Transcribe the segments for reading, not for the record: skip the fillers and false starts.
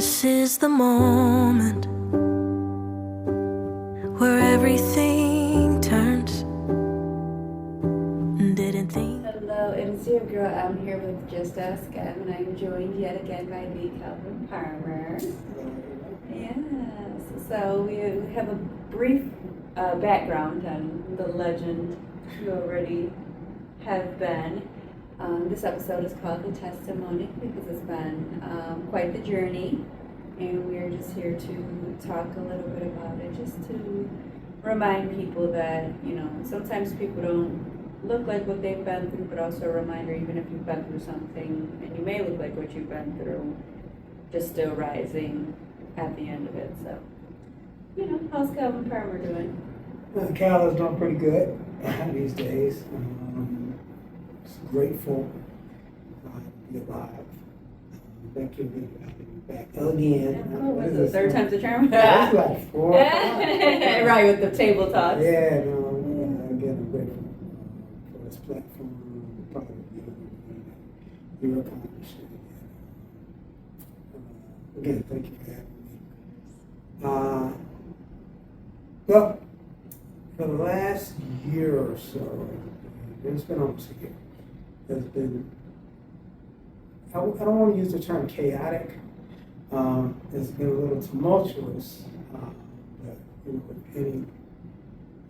This is the moment where everything turns. Didn't think. Hello, it is your girl. I'm here with Just Ask Em, and I'm joined yet again by the Calvin Farmer. Yes, so we have a brief background on the legend you already have been. This episode is called The Testimony because it's been quite the journey, and we're just here to talk a little bit about it, just to remind people that, you know, sometimes people don't look like what they've been through, but also a reminder, even if you've been through something and you may look like what you've been through, just still rising at the end of it. So, you know, how's Calvin Farmer doing? Cal is doing pretty good these days. Just grateful to be alive. Thank you for having me back again. Oh, was it third time's the charm? It's like 4 or 5. Right, with the table talks. Yeah, no, again, I'm grateful for this platform, probably your accomplishment. Again, thank you for having me. Well, for the last year or so, it's been almost a year, there's been, I don't want to use the term chaotic, it's been a little tumultuous, but anything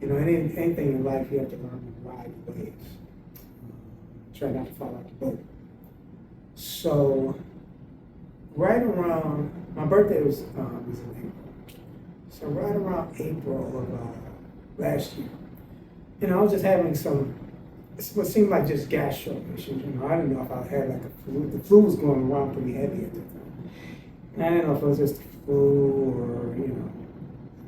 in life you have to learn to ride the waves. Try not to fall out the boat. So, right around, my birthday was in April. So right around April of last year, I was just having what seemed like just gastro issues. I didn't know if I had like a flu. The flu was going around pretty heavy at the time. And I didn't know if it was just the flu or,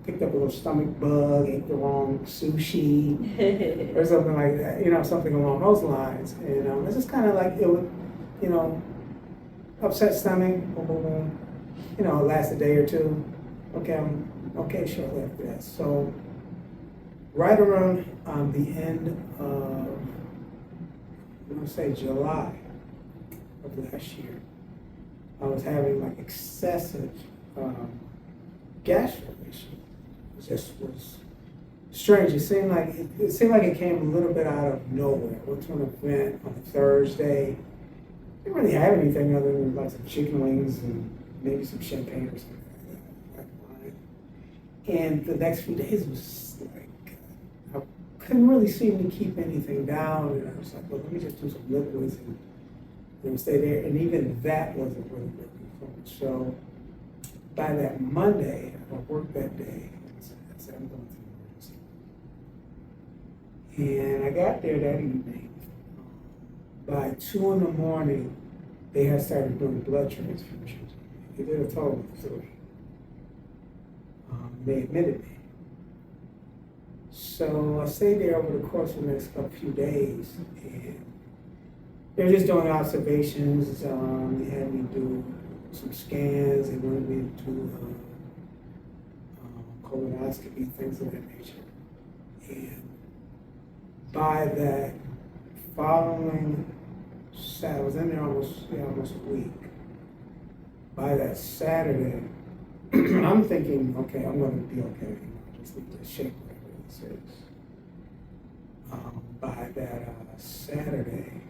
picked up a little stomach bug, ate the wrong sushi or something like that, something along those lines. And it's just kind of like it would, upset stomach, boom, boom, boom. It lasts a day or two. Okay, I'm okay shortly after that. So right around the end of, I'm going to say July of last year, I was having like excessive gastro issues. It just was strange. It seemed like it came a little bit out of nowhere. I went to an event on a Thursday. I didn't really have anything other than like some chicken wings and maybe some champagne or something like that. And the next few days was like, I couldn't really seem to keep anything down. And I was like, well, let me just do some liquids and stay there. And even that wasn't really working for me. So by that Monday, I worked that day. I said, I'm going to the emergency. And I got there that evening. By 2 in the morning, they had started doing blood transfusions. They did a total of 3. They admitted me. So I stayed there over the course of the next few days, and they were just doing observations. They had me do some scans. They wanted me to do colonoscopy, things of that nature. And by that following Saturday, I was in there almost a week. By that Saturday, I'm thinking, okay, I'm going to be okay. I just need to shake whatever this is. By that Saturday,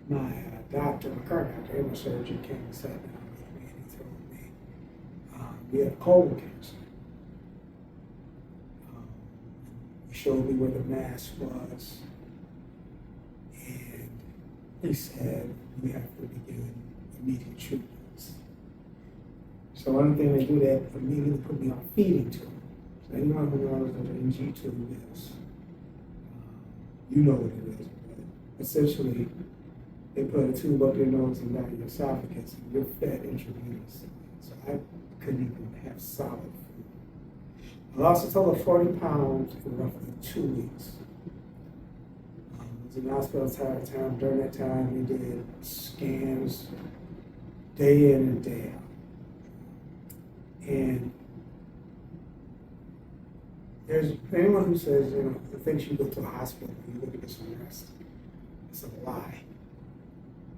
my doctor, my current doctor, my surgeon, came and sat down with me and he told me, you have colon cancer. He showed me where the mass was. And he said, we have to begin immediate treatments. So one thing they do, they immediately put me on feeding tube. So anyone who knows what an NG tube is, you know what it is. But essentially, they put a tube up your nose and down your esophagus, and you're fed intravenously. So I couldn't even have solid food. I lost a total of 40 pounds in roughly 2 weeks. I was in the hospital the entire time. During that time, we did scans day in and day out. And there's anyone who says, thinks you go to the hospital and you look at this arrest, it's a lie.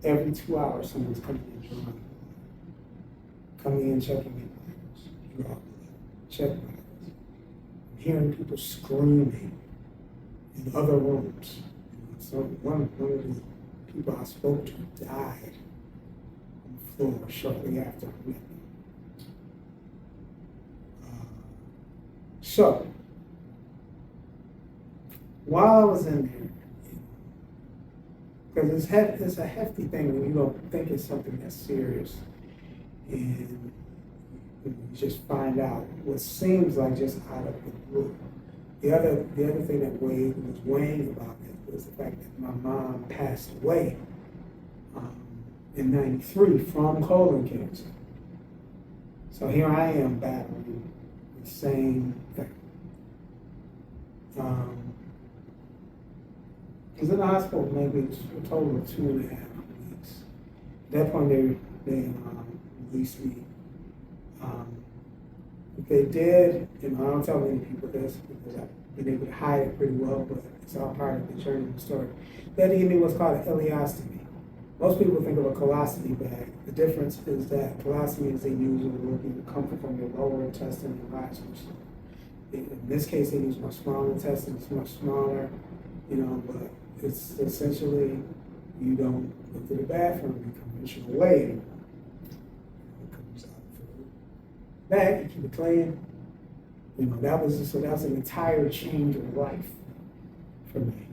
Every 2 hours, someone's coming in drawing. coming in, checking in vitals, draw blood, check vitals. I'm hearing people screaming in other rooms. So one of the people I spoke to died on the floor shortly after I met them. So, while I was in there, because it's a hefty thing when you don't think it's something that's serious, and you just find out what seems like just out of the blue. The other thing that was weighing about it was the fact that my mom passed away in '93 from colon cancer. So here I am battling the same thing. I was in the hospital maybe a total of 2.5 weeks. At that point, they released me. If they did, I don't tell many people this because I've been able to hide it pretty well, but it's all part of the journey and the story. They had to give me what's called an ileostomy. Most people think of a colostomy bag. The difference is that colostomy is they use when you come from your lower intestine and rise much slower. In this case, they use my small intestine. It's much smaller, but it's essentially you don't go to the bathroom the conventional way anymore. It comes out through the bag, you keep it clean. That was an entire change of life for me.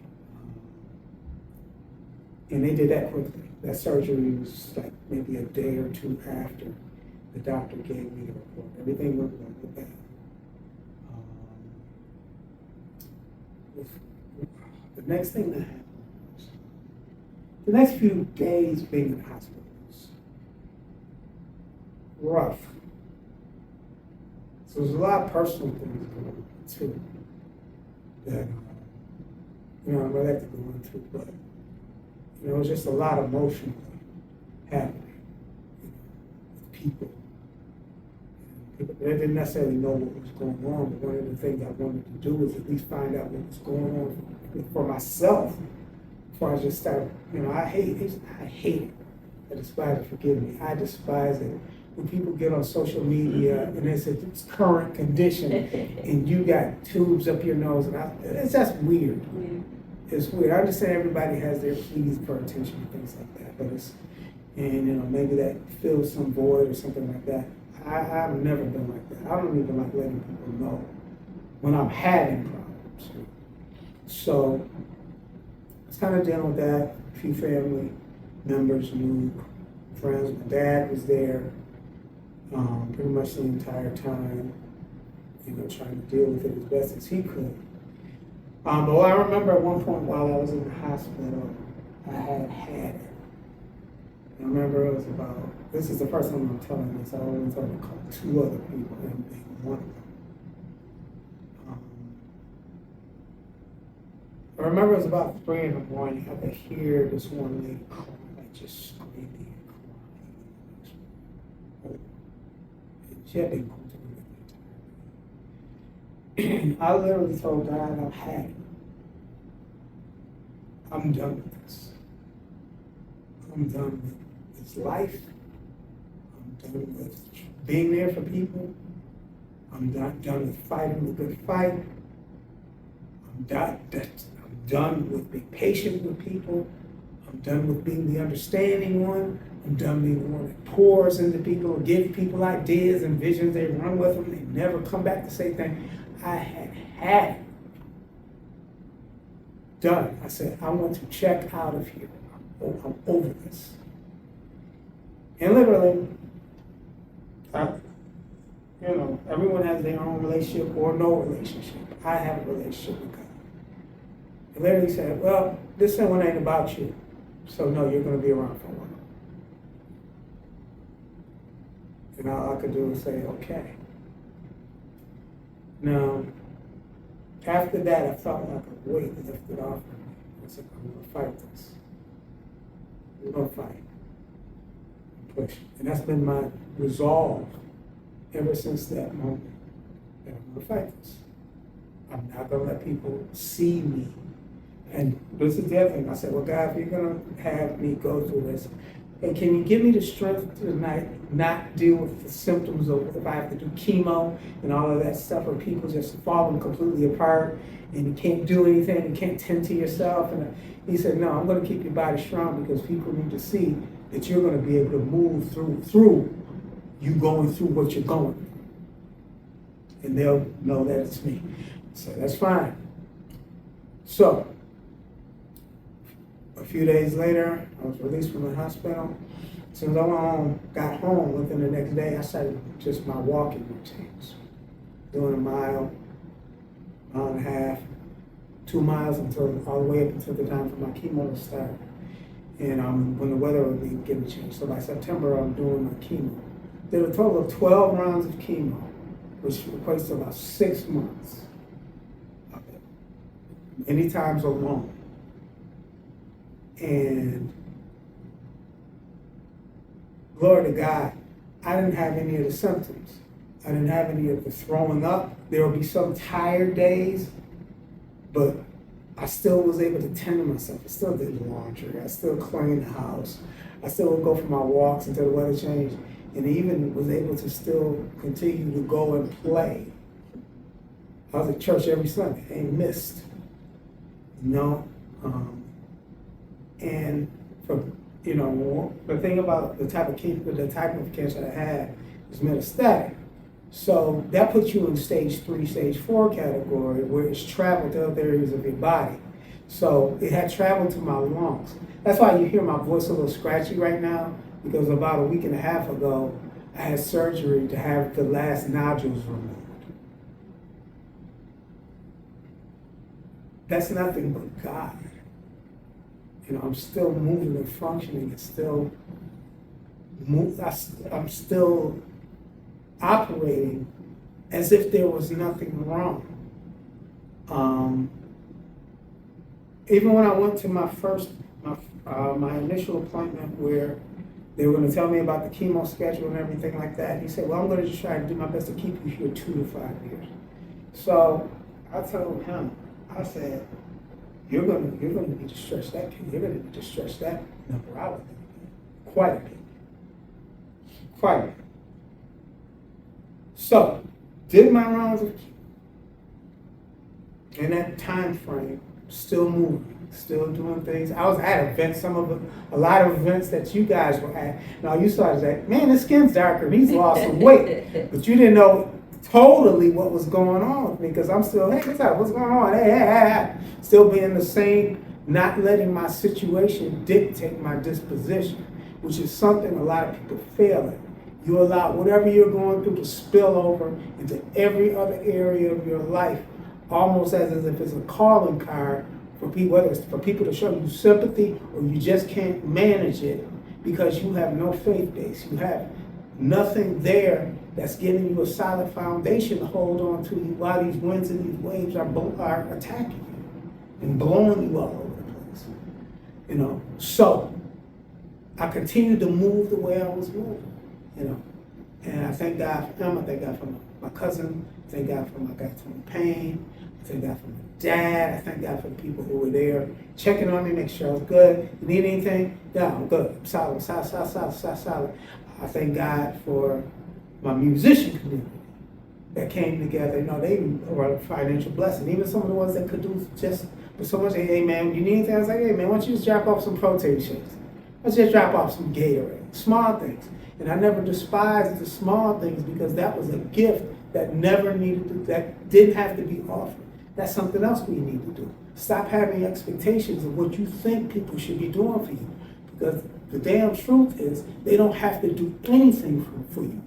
And they did that quickly. That surgery was like maybe a day or two after the doctor gave me the report. Everything went well with that. The next thing that happened was the next few days being in the hospital was rough. So there's a lot of personal things going on too that I'm really have to go into, but it was just a lot emotionally happening with people. People they didn't necessarily know what was going on, but one of the things I wanted to do was at least find out what was going on for myself before I just started. I hate it. I despise it. Forgive me. I despise it when people get on social media and it's its current condition and you got tubes up your nose, and it's just weird. Yeah. It's weird. I understand everybody has their pleas for attention and things like that, but maybe that fills some void or something like that. I've never been like that. I don't even like letting people know when I'm having problems. So I was kind of dealing with that. A few family members knew, friends. My dad was there pretty much the entire time, trying to deal with it as best as he could. But I remember at one point while I was in the hospital, I had it. I remember it was this is the first time I'm telling this. I only told 2 other people, and being one of them. I remember it was about 3 in the morning. I could hear this one lady crying, like just screaming and crying. And she had been going through it the entire day. I literally told God, I've had it. I'm done with this. I'm done with this life. I'm done with being there for people. I'm done with fighting the good fight. I'm done with being patient with people. I'm done with being the understanding one. I'm done being the one that pours into people and gives people ideas and visions. They run with them. They never come back to say things. I had it. Done. I said, I want to check out of here. I'm over this. And literally, everyone has their own relationship or no relationship. I have a relationship with God. And literally said, well, this one ain't about you. So no, you're going to be around for a while. And all I could do was say, okay. Now, after that, I felt like a weight lifted off of me. I said, I'm going to fight this. I'm going to fight. Push. And that's been my resolve ever since that moment. That I'm going to fight this. I'm not going to let people see me. And this is the other thing. I said, well, God, if you're going to have me go through this, hey, can you give me the strength to not deal with the symptoms of if I have to do chemo and all of that stuff, where people just falling completely apart and you can't do anything, you can't tend to yourself. And he said, no, I'm going to keep your body strong because people need to see that you're going to be able to move through you going through what you're going through. And they'll know that it's me. So that's fine. So, a few days later, I was released from the hospital. As soon as I got home, within the next day, I started just my walking routines. Doing a mile and a half, 2 miles all the way up until the time for my chemo to start. And when the weather would be getting changed. So by September, I'm doing my chemo. Did a total of 12 rounds of chemo, which equates to about 6 months of it. Many times alone. And glory to God, I didn't have any of the symptoms. I didn't have any of the throwing up. There would be some tired days, but I still was able to tend to myself. I still did laundry. I still cleaned the house. I still would go for my walks until the weather changed, and even was able to still continue to go and play. I was at church every Sunday. I ain't missed. You know? And the thing about the type of cancer I had is metastatic. So that puts you in stage 3, stage 4 category, where it's traveled to other areas of your body. So it had traveled to my lungs. That's why you hear my voice a little scratchy right now, because about a week and a half ago, I had surgery to have the last nodules removed. That's nothing but God. I'm still moving and functioning, and I'm still operating as if there was nothing wrong. Even when I went to my initial appointment, where they were going to tell me about the chemo schedule and everything like that, he said, well, I'm going to just try to do my best to keep you here 2 to 5 years. So I told him, I said, you're going to need to stretch that. You're going to need to stretch that number out quite a bit. Quite a bit. So, did my rounds of chemo. In that time frame, still moving, still doing things. I was at events, a lot of events that you guys were at. Now you saw that, man, his skin's darker, he's lost some weight. But you didn't know totally what was going on with me, because I'm still, hey, what's going on? Hey. Still being the same, not letting my situation dictate my disposition, which is something a lot of people fail at. You allow whatever you're going through to spill over into every other area of your life, almost as if it's a calling card for people, whether it's for people to show you sympathy or you just can't manage it because you have no faith base. You have nothing there that's giving you a solid foundation to hold on to while these winds and these waves are attacking you and blowing you all over the place. So I continued to move the way I was moving. And I thank God for him. I thank God for my cousin. I thank God for my guy Tony Payne. I thank God for my dad. I thank God for the people who were there checking on me, make sure I was good. You need anything? Yeah, I'm good. I'm solid. Solid. I thank God for my musician community that came together. They were a financial blessing. Even some of the ones that could do just so much. Hey man, you need anything? I was like, hey man, why don't you just drop off some protein shakes? Let's just drop off some Gatorade. Small things. And I never despised the small things, because that was a gift that that didn't have to be offered. That's something else we need to do. Stop having expectations of what you think people should be doing for you. Because the damn truth is, they don't have to do anything for you.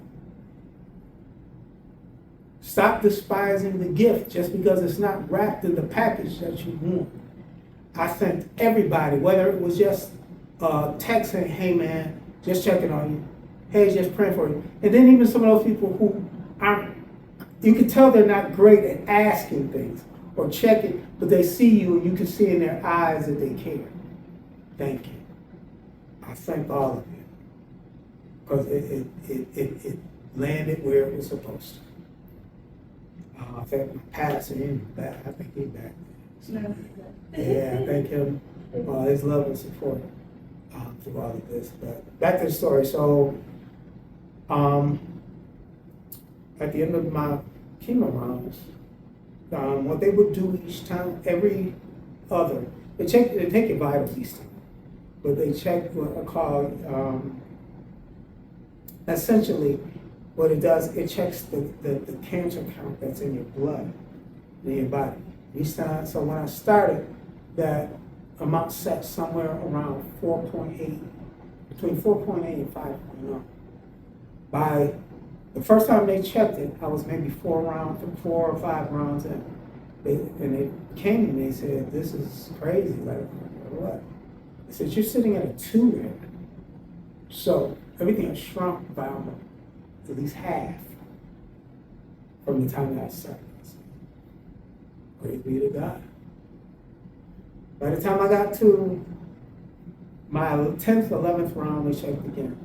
Stop despising the gift just because it's not wrapped in the package that you want. I thanked everybody, whether it was just text saying, hey man, just checking on you. Hey, just praying for you. And then even some of those people who you can tell they're not great at asking things or checking, but they see you and you can see in their eyes that they care. Thank you. I thank all of you, because it landed where it was supposed to. I thank my pastor, I think he's back. So, yeah, I thank him for his love and support. through all of this. But back to the story. So, at the end of my chemo rounds, what they would do each time, every other, they take your vitals each time, but they check what I call, essentially, what it does, it checks the cancer count that's in your blood, in your body. Each time, so when I started, that amount set somewhere around 4.8, between 4.8 and 5.0. By the first time they checked it, I was maybe 4 or 5 rounds in. And they came to me and said, "This is crazy." Like, what? I said, "You're sitting at a 2 there." So everything has shrunk by almost at least half from the time that I started. Praise be to God. By the time I got to my 10th, 11th round, they checked again.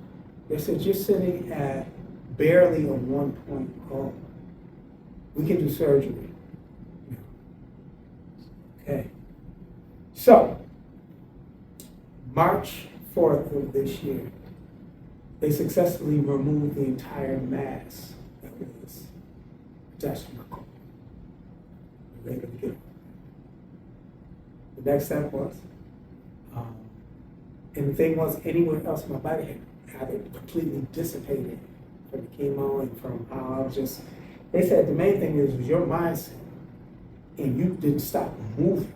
They said, "You're sitting at barely a 1.0. We can do surgery." Okay. So, March 4th of this year, they successfully removed the entire mass that was attached to my colon. They were able to get it. The next step was, and the thing was, anywhere else in my body had it completely dissipated from the chemo and from how I was just, they said the main thing is was your mindset, and you didn't stop moving.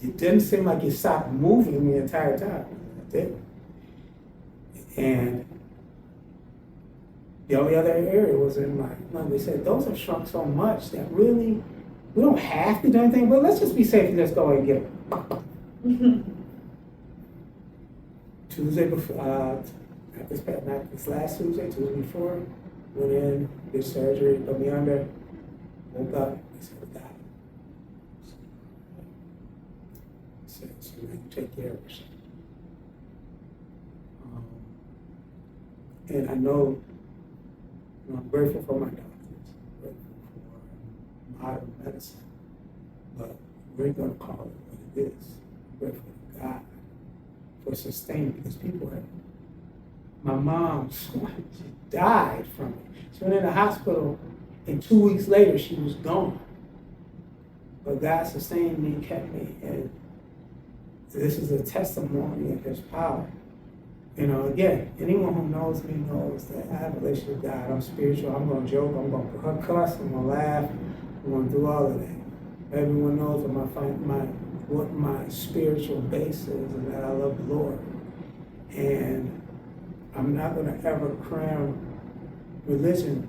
It didn't seem like you stopped moving the entire time. It didn't. And the only other area was in my lung. They said, "Those have shrunk so much that really, we don't have to do anything, but let's just be safe and let's go and get them." Tuesday before, not this last Tuesday before, went in, did surgery, put me under, woke up, they said, "We got it." So you take care of yourself. And I know, I'm grateful for my doctors, grateful for modern medicine, but we're going to call it what it is. I'm grateful to God for sustaining, because people have, my mom, she died from it. She went in the hospital, and 2 weeks later, she was gone. But God sustained me and kept me, and this is a testimony of His power. You know, again, anyone who knows me knows that I have a relationship with God. I'm spiritual. I'm going to joke. I'm going to cuss. I'm going to laugh. I'm going to do all of that. Everyone knows what my spiritual base is, and that I love the Lord. And I'm not going to ever cram religion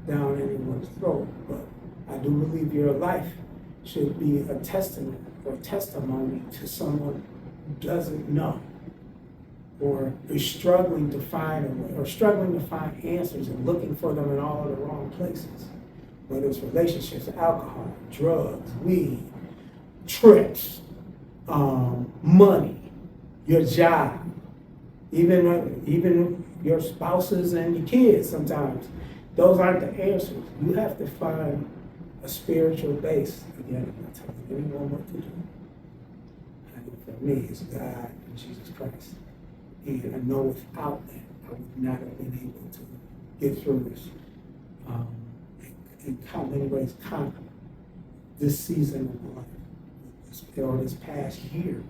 down anyone's throat, but I do believe your life should be a testament or testimony to someone who doesn't know, or is struggling to find a way, or struggling to find answers and looking for them in all of the wrong places. Whether it's relationships, alcohol, drugs, weed, trips, money, your job, even your spouses and your kids sometimes. Those aren't the answers. You have to find a spiritual base. Again, I'm not telling anyone what to do. And for me, it's God and Jesus Christ. And I know without that, I would not have been able to get through this. In many ways, conquer this season of my life, or this past year.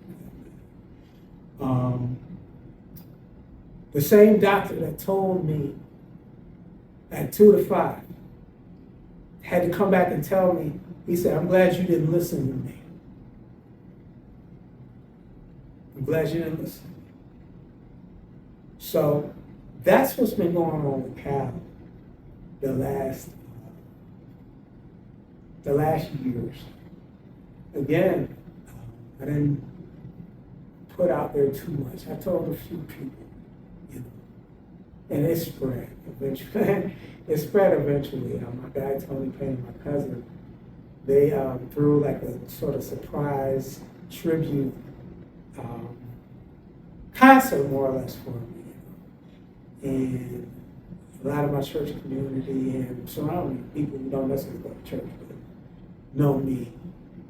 The same doctor that told me at 2 to 5 had to come back and tell me, he said, "I'm glad you didn't listen to me. I'm glad you didn't listen." So that's what's been going on with Cal the last years. Again, I didn't put out there too much. I told a few people, you know, and it spread eventually. It spread eventually. My guy Tony Payne, my cousin, they threw like a sort of surprise tribute concert, more or less, for me. And a lot of my church community and surrounding people who don't necessarily go to church but know me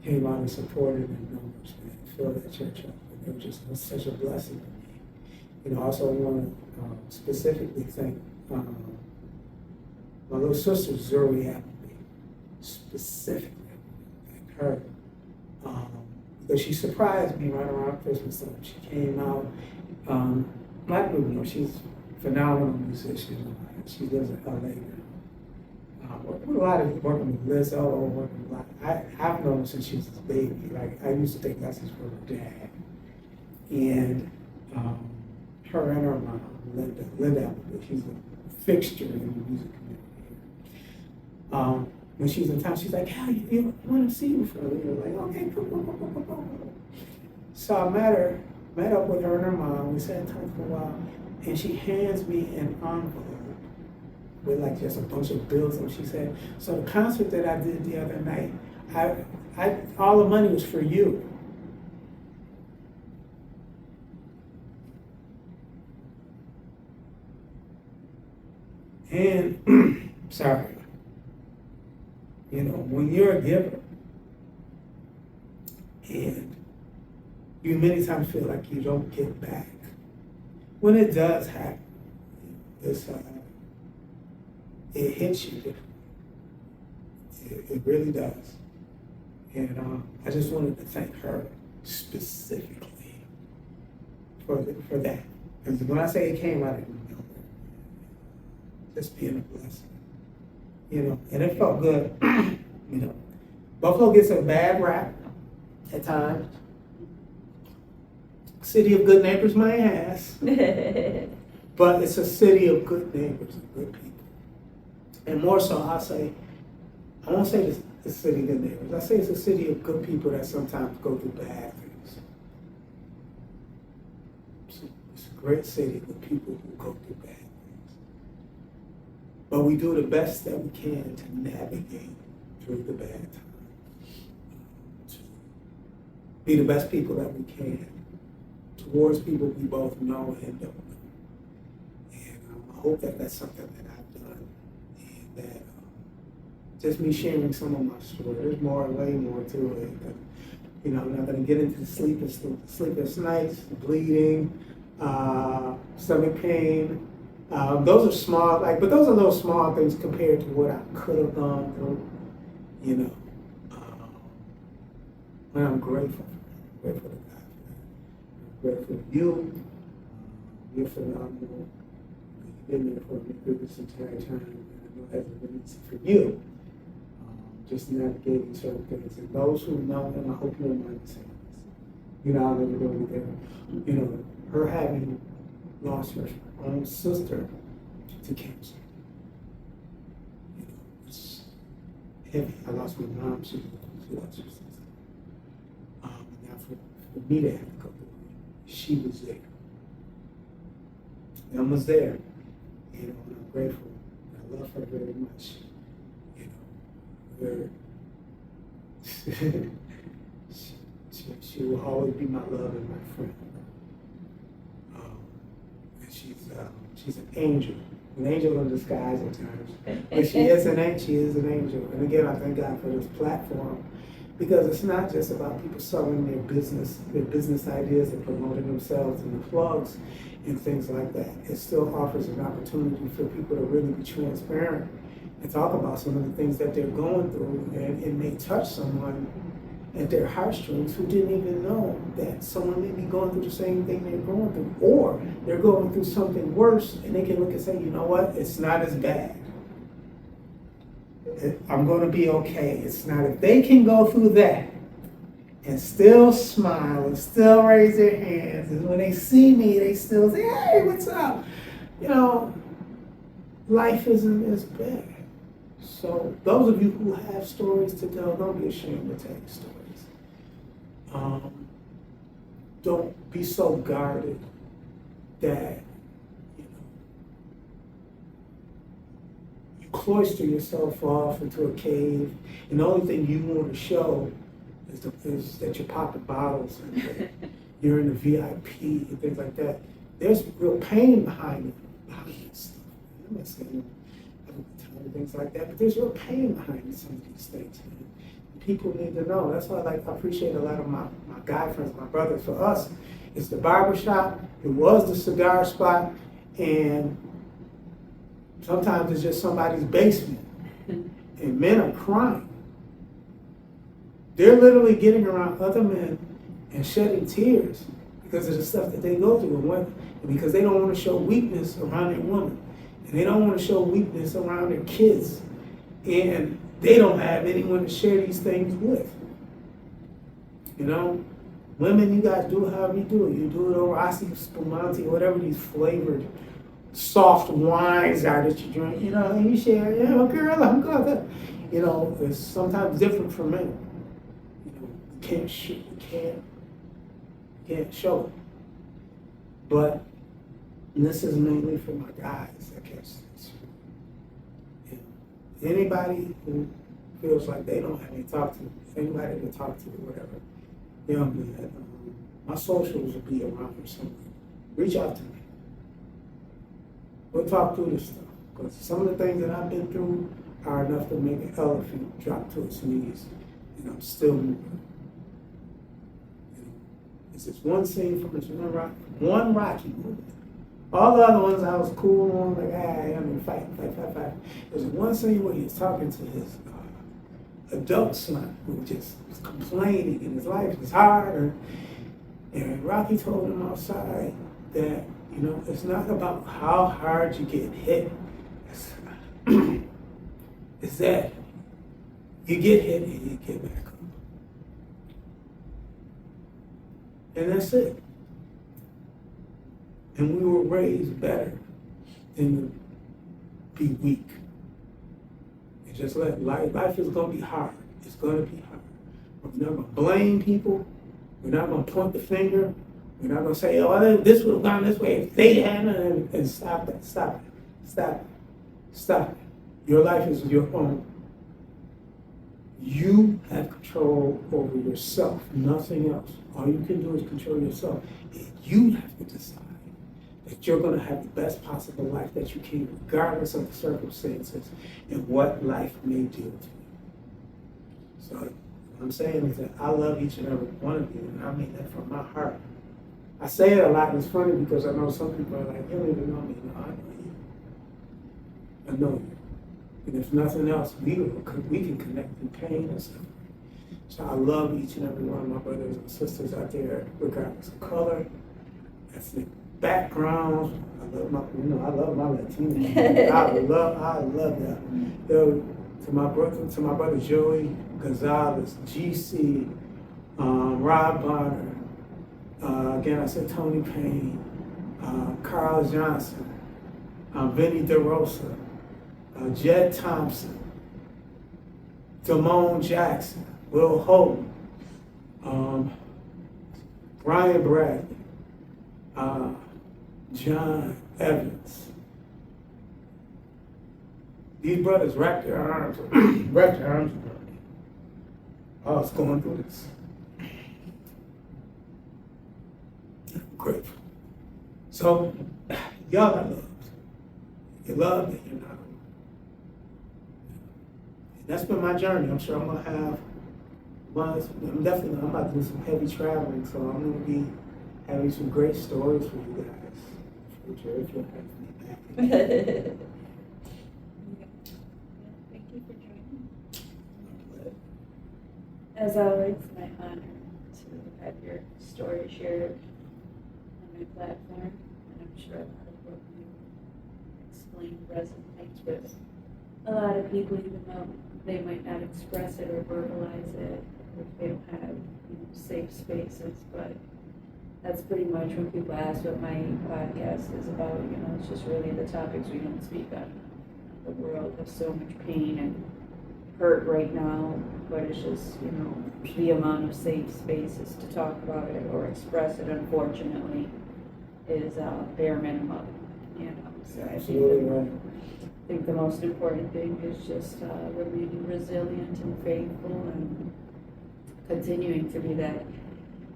came out and supported in numbers and filled that church up. And it was just such a blessing to me. I also want to specifically thank my little sister, Zuri Appleby, specifically thank her. Because she surprised me right around Christmas time. She came out, Black woman, she's a phenomenal musician. She lives in LA now. Working with a lot of, working with Lizzo, working with a lot. I've known her since she was a baby. Like, I used to take lessons from her dad. And her and her mom, Linda Appleby, she's a fixture in the music community here. When she's in town, she's like, "Hell, I want to see you for a little." Like, okay, cool. So I met up with her and her mom. We sat and talked for a while, and she hands me an envelope with like just a bunch of bills. And she said, "So the concert that I did the other night, I all the money was for you." And sorry. When you're a giver and you many times feel like you don't get back, when it does happen, it hits you differently. It really does. And I just wanted to thank her specifically for that. Because when I say it came out of nowhere, just being a blessing. And it felt good. Buffalo gets a bad rap at times. City of good neighbors, my ass. But it's a city of good neighbors and good people. And more so, I won't say it's a city of good neighbors. I say it's a city of good people that sometimes go through bad things. It's a great city with people who go through bad things. But we do the best that we can to navigate through the bad times, to be the best people that we can towards people we both know and don't know. And I hope that that's something that I've done, and that just me sharing some of my story. There's way more to it. But, I'm not going to get into the sleepless nights, bleeding, stomach pain. Those are small, but those are those small things compared to what I could have gone through, and I'm grateful for God for that. I'm grateful for you. You're phenomenal. You've been there for me through this entire time, and I know it hasn't been easy for you, just navigating certain things. And those who know him, I hope you don't mind saying this. I'll never really there. Her having lost her own sister to cancer. It's heavy. I lost my mom, she lost her sister. And now for me to have to go through it, she was there. And I was there. And I'm grateful. I love her very much. She will always be my love and my friend. She's an angel in disguise at times. But she is an angel. And again, I thank God for this platform, because it's not just about people selling their business ideas and promoting themselves and the plugs and things like that. It still offers an opportunity for people to really be transparent and talk about some of the things that they're going through, and it may touch someone at their heartstrings who didn't even know that someone may be going through the same thing they're going through, or they're going through something worse, and they can look and say, you know what, it's not as bad. I'm going to be okay. It's not. If they can go through that and still smile and still raise their hands, and when they see me, they still say, hey, what's up? Life isn't as bad. So those of you who have stories to tell, don't be ashamed to tell your stories. Don't be so guarded that you cloister yourself off into a cave, and the only thing you want to show is that you're popping bottles and that you're in the VIP and things like that. There's real pain behind this stuff. I'm not saying things like that, but there's real pain behind some of these things. People need to know. That's why I appreciate a lot of my guy friends, my brothers. For us, It's the barber shop. It was the cigar spot. And sometimes it's just somebody's basement. And men are crying. They're literally getting around other men and shedding tears because of the stuff that they go through, and because they don't want to show weakness around their woman, and they don't want to show weakness around their kids, and they don't have anyone to share these things with. You know, women, you guys do it however you do it. You do it over Ossie, Spumante, whatever these flavored soft wines are that you drink. You know, and you share. Yeah, well, girl, I'm good. You know, it's sometimes different for men. You know, you can't show it. But this is mainly for my guys, I guess. You know, anybody who feels like they don't have any to talk to, anybody to talk to, whatever, young man, my socials will be around here somewhere. Reach out to me. We'll talk through this stuff. Because some of the things that I've been through are enough to make an elephant drop to its knees. And I'm still moving. It's this one scene from this one Rocky movie. All the other ones I was cool on, like, I'm gonna fight. There's one scene where he's talking to his adult son who just was complaining and his life is hard. And Rocky told him outside that, you know, it's not about how hard you get hit. It's that you get hit and you get back up. And that's it. And we were raised better than to be weak. And just let life is going to be hard. It's going to be hard. We're not going to blame people. We're not going to point the finger. We're not going to say, oh, this would have gone this way if they hadn't. And stop that. Stop it. Your life is your own. You have control over yourself, nothing else. All you can do is control yourself. And you have to decide that you're going to have the best possible life that you can, regardless of the circumstances and what life may deal to you. So what I'm saying is that I love each and every one of you, and I mean that from my heart. I say it a lot, and it's funny because I know some people are like, you don't even know me. No, I know you. I know you. And if nothing else, we can connect in pain and suffering. So I love each and every one of my brothers and sisters out there, regardless of color, ethnic backgrounds. I love my Latino. I love that. To my brother Joey Gonzalez, GC, Rob Bonner, again I said Tony Payne, Carl Johnson, Vinny DeRosa, Jed Thompson, Damone Jackson, Will Holton, Brian Bradley, John Evans. These brothers wrapped their arms around me. I was going through this. I'm grateful. So, y'all are loved. You're loved and you're not alone. That's been my journey. I'm sure I'm gonna have I'm about to do some heavy traveling, so I'm gonna be having some great stories for you guys. If you'll have me back. Thank you for joining. As always, my honor to have your story shared on my platform, and I'm sure a lot of what you explain resonates with a lot of people, even though they might not express it or verbalize it, if they don't have safe spaces. But that's pretty much when people ask what my podcast is about. It's just really the topics we don't speak on. The world has so much pain and hurt right now, but it's just the amount of safe spaces to talk about it or express it, unfortunately, is bare minimum. So I think the most important thing is just remaining resilient and faithful and continuing to be that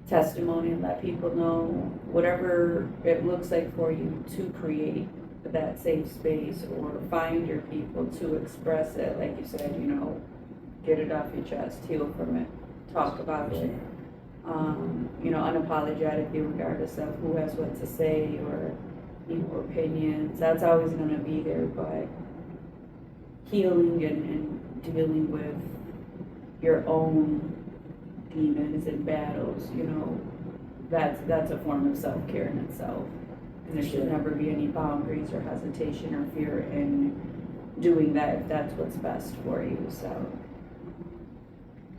testimony and let people know whatever it looks like for you to create that safe space or find your people to express it. Like you said, get it off your chest, heal from it, talk about it, unapologetically, regardless of who has what to say or, opinions. That's always going to be there, but healing and dealing with your own demons and battles, that's a form of self-care in itself. And there should never be any boundaries or hesitation or fear in doing that if that's what's best for you. So,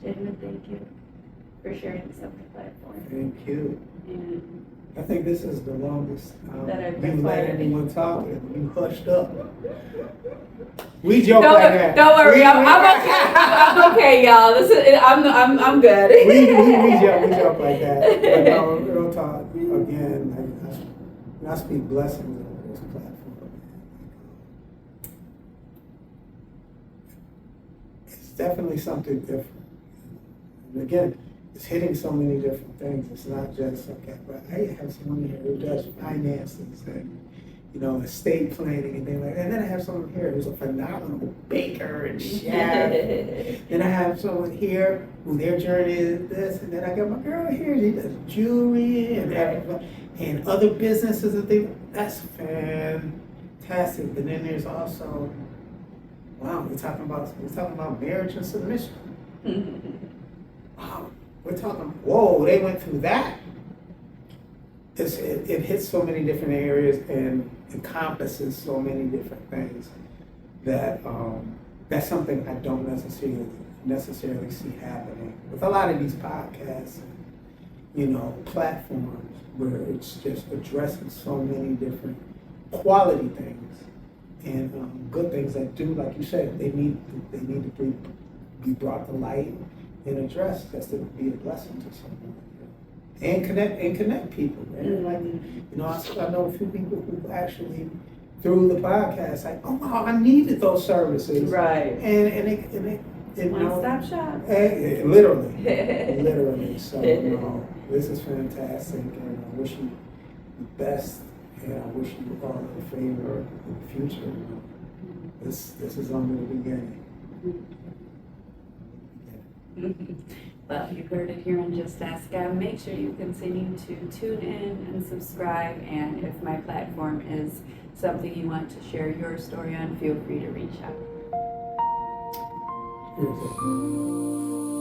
gentlemen, thank you for sharing this on the platform. Thank you. And I think this is the longest that I've you been let quiet. anyone talk and you hushed up. We joke Don't, like that. don't worry, I'm okay. I'm okay, y'all. I'm good. we joke like that. But no, real talk. Again, I speak blessings over this platform. It's definitely something different. And again, it's hitting so many different things. It's not just, okay, but I have someone here who does finances and, estate planning and things like that. And then I have someone here who's a phenomenal baker and chef. Then I have someone here who their journey is this. And then I got my girl here, she does jewelry and other businesses and things. That's fantastic. And then there's also, wow, we're talking about marriage and submission. Wow. We're talking, whoa, they went through that. It hits so many different areas and encompasses so many different things that that's something I don't necessarily see happening with a lot of these podcasts and, platforms where it's just addressing so many different quality things and good things that do, like you said, they need to be brought to light and addressed just to be a blessing to someone, and connect people, man. Like, I know a few people who actually through the podcast, like, oh wow, I needed those services, Right. And it One-stop shop. literally. So this is fantastic, and I wish you the best, and I wish you all the favor in the future. This is only the beginning. Well, you heard it here on Just Ask God. Make sure you continue to tune in and subscribe. And if my platform is something you want to share your story on, feel free to reach out. Here's it.